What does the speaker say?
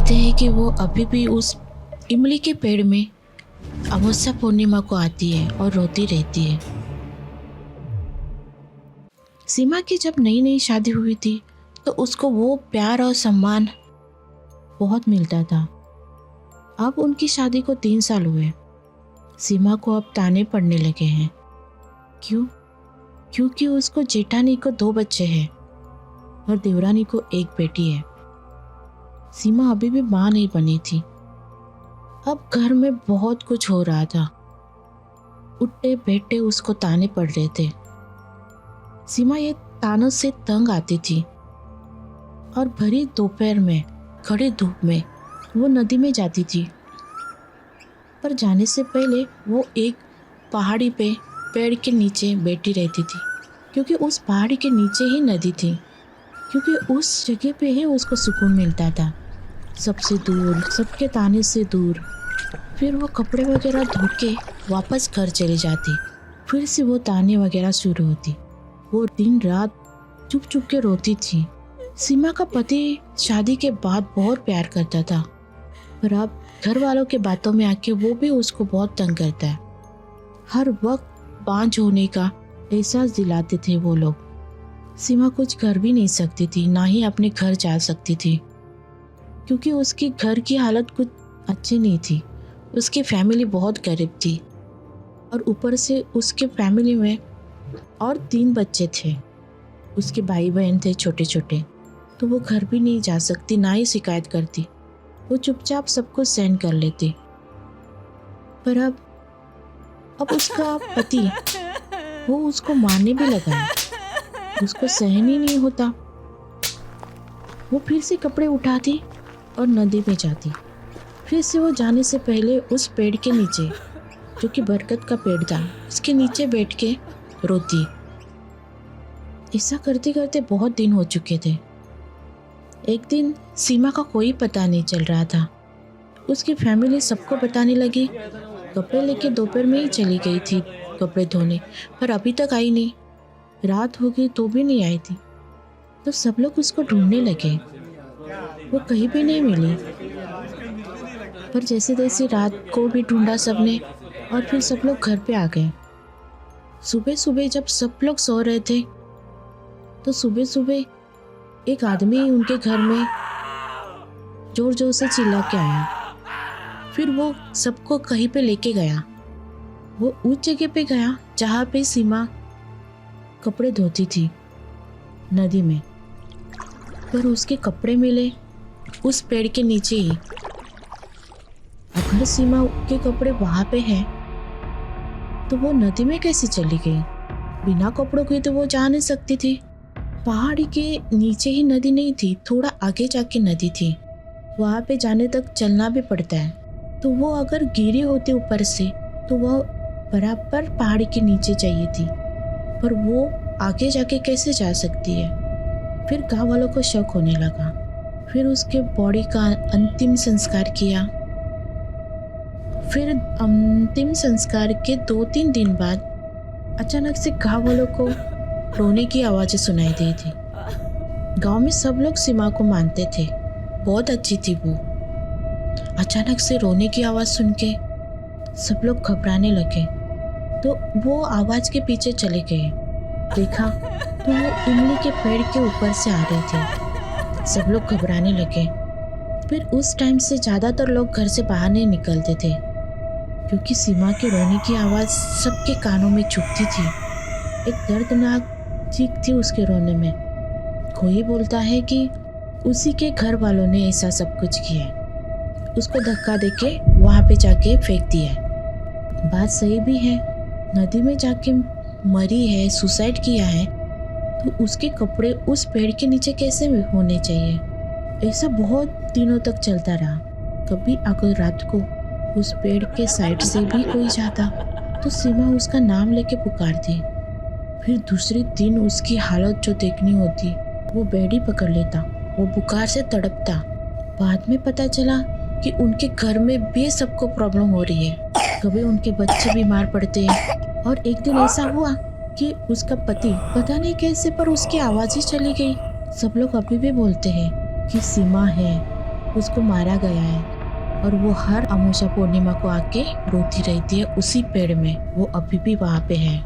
कहते हैं कि वो अभी भी उस इमली के पेड़ में अमावस्या पूर्णिमा को आती है और रोती रहती है। सीमा की जब नई नई शादी हुई थी तो उसको वो प्यार और सम्मान बहुत मिलता था। अब उनकी शादी को 3 साल हुए। सीमा को अब ताने पड़ने लगे हैं। क्यों? क्योंकि उसको जेठानी को 2 बच्चे हैं और देवरानी को 1 बेटी है। सीमा अभी भी मां नहीं बनी थी। अब घर में बहुत कुछ हो रहा था। उठते बैठे उसको ताने पड़ रहे थे। सीमा ये तानों से तंग आती थी और भरी दोपहर में खड़ी धूप में वो नदी में जाती थी। पर जाने से पहले वो एक पहाड़ी पे पेड़ के नीचे बैठी रहती थी, क्योंकि उस पहाड़ी के नीचे ही नदी थी, क्योंकि उस जगह पे ही उसको सुकून मिलता था, सबसे दूर, सबके ताने से दूर। फिर वो कपड़े वगैरह धो के वापस घर चली जाती। फिर से वो ताने वगैरह शुरू होती। वो दिन रात चुप चुप के रोती थी। सीमा का पति शादी के बाद बहुत प्यार करता था, पर अब घर वालों के बातों में आके वो भी उसको बहुत तंग करता है। हर वक्त बांझ होने का एहसास दिलाते थे वो लोग। सीमा कुछ कर भी नहीं सकती थी, ना ही अपने घर जा सकती थी, क्योंकि उसकी घर की हालत कुछ अच्छी नहीं थी। उसकी फैमिली बहुत गरीब थी और ऊपर से उसके फैमिली में और 3 बच्चे थे। उसके भाई बहन थे छोटे छोटे, तो वो घर भी नहीं जा सकती, ना ही शिकायत करती। वो चुपचाप सब कुछ सहन कर लेती। पर अब उसका पति वो उसको मारने भी लगा है। उसको सहन ही नहीं होता। वो फिर से कपड़े उठाती और नदी में जाती। फिर से वो जाने से पहले उस पेड़ के नीचे, जो कि बरगद का पेड़ था, उसके नीचे बैठ के रोती। ऐसा करते करते बहुत दिन हो चुके थे। एक दिन सीमा का कोई पता नहीं चल रहा था। उसकी फैमिली सबको बताने लगी। कपड़े लेके दोपहर में ही चली गई थी कपड़े धोने, पर अभी तक आई नहीं। रात हो गई तो भी नहीं आई थी। तो सब लोग उसको ढूंढने लगे। वो कहीं भी नहीं मिली। पर जैसे तैसे रात को भी ढूंढा सबने और फिर सब लोग घर पे आ गए। सुबह सुबह जब सब लोग सो रहे थे तो सुबह सुबह एक आदमी उनके घर में जोर जोर से चिल्ला के आया। फिर वो सबको कहीं पे लेके गया। वो उस जगह पे गया जहाँ पे सीमा कपड़े धोती थी नदी में। पर उसके कपड़े मिले उस पेड़ के नीचे ही। अगर सीमा के कपड़े वहाँ पे हैं तो वो नदी में कैसे चली गई? बिना कपड़ों के तो वो जा नहीं सकती थी। पहाड़ी के नीचे ही नदी नहीं थी, थोड़ा आगे जाके नदी थी। वहाँ पे जाने तक चलना भी पड़ता है। तो वो अगर गिरी होती ऊपर से तो वो बराबर पहाड़ी के नीचे चाहिए थी, पर वो आगे जाके कैसे जा सकती है? फिर गाँव वालों को शक होने लगा। फिर उसके बॉडी का अंतिम संस्कार किया। फिर अंतिम संस्कार के 2-3 दिन बाद अचानक से गाँव वालों को रोने की आवाज़ें सुनाई दी थी। गांव में सब लोग सीमा को मानते थे, बहुत अच्छी थी वो। अचानक से रोने की आवाज़ सुन के सब लोग घबराने लगे, तो वो आवाज़ के पीछे चले गए। देखा तो वो इमली के पेड़ के ऊपर से आ रहे थे। सब लोग घबराने लगे। फिर उस टाइम से ज़्यादातर लोग घर से बाहर नहीं निकलते थे, क्योंकि सीमा के रोने की आवाज़ सबके कानों में चुभती थी। एक दर्दनाक चीख थी उसके रोने में। कोई बोलता है कि उसी के घर वालों ने ऐसा सब कुछ किया, उसको धक्का देके वहाँ पे जाके फेंक दिया है। बात सही भी है। नदी में जाके मरी है, सुसाइड किया है, तो उसके कपड़े उस पेड़ के नीचे कैसे होने चाहिए? ऐसा बहुत दिनों तक चलता रहा। कभी अगर रात को उस पेड़ के साइड से भी कोई जाता तो सीमा उसका नाम लेके पुकारती। फिर दूसरे दिन उसकी हालत जो देखनी होती, वो बेड ही पकड़ लेता, वो बुखार से तड़पता। बाद में पता चला कि उनके घर में भी सबको प्रॉब्लम हो रही है। कभी उनके बच्चे बीमार पड़ते हैं। और एक दिन ऐसा हुआ कि उसका पति पता नहीं कैसे पर उसकी आवाज़ ही चली गई। सब लोग अभी भी बोलते हैं कि सीमा है, उसको मारा गया है और वो हर अमावस्या पूर्णिमा को आके रोती रहती है उसी पेड़ में। वो अभी भी वहाँ पे है।